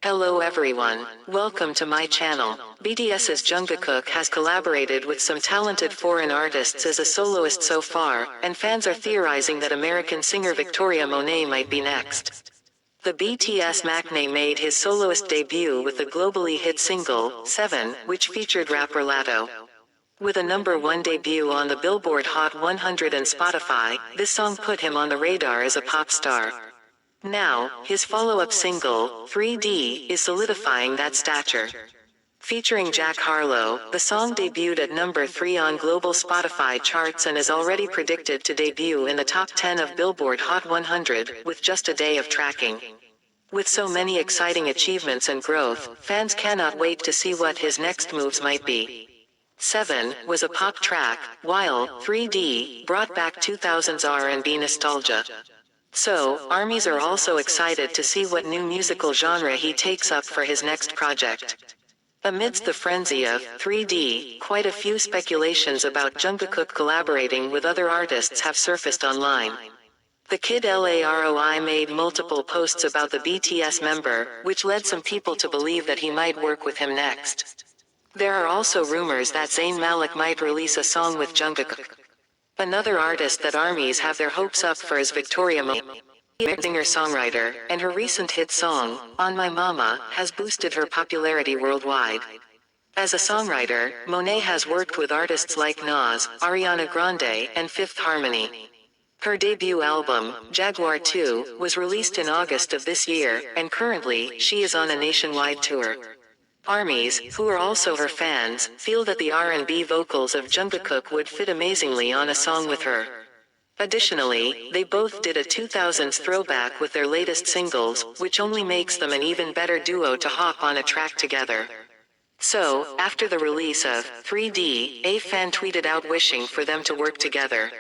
Hello everyone, welcome to my channel. BTS's Jungkook has collaborated with some talented foreign artists as a soloist so far, and fans are theorizing that American singer Victoria Monet might be next. The BTS maknae made his soloist debut with the globally hit single, 7, which featured rapper Latto. With a #1 debut on the Billboard Hot 100 and Spotify, this song put him on the radar as a pop star. Now, his follow-up single, 3D, is solidifying that stature. Featuring Jack Harlow, the song debuted at #3 on global Spotify charts and is already predicted to debut in the top 10 of Billboard Hot 100, with just a day of tracking. With so many exciting achievements and growth, fans cannot wait to see what his next moves might be. 7 was a pop track, while 3D brought back 2000s R&B nostalgia. So, ARMYS are also excited to see what new musical genre he takes up for his next project. Amidst the frenzy of 3D, quite a few speculations about Jungkook collaborating with other artists have surfaced online. The Kid LAROI made multiple posts about the BTS member, which led some people to believe that he might work with him next. There are also rumors that Zayn Malik might release a song with Jungkook. Another artist that ARMYS have their hopes up for is Victoria Monet, a singer-songwriter, and her recent hit song, On My Mama, has boosted her popularity worldwide. As a songwriter, Monet has worked with artists like Nas, Ariana Grande, and Fifth Harmony. Her debut album, Jaguar 2, was released in August of this year, and currently, she is on a nationwide tour. ARMYS, who are also her fans, feel that the R&B vocals of Jungkook would fit amazingly on a song with her. Additionally, they both did a 2000s throwback with their latest singles, which only makes them an even better duo to hop on a track together. So, after the release of 3D, a fan tweeted out wishing for them to work together.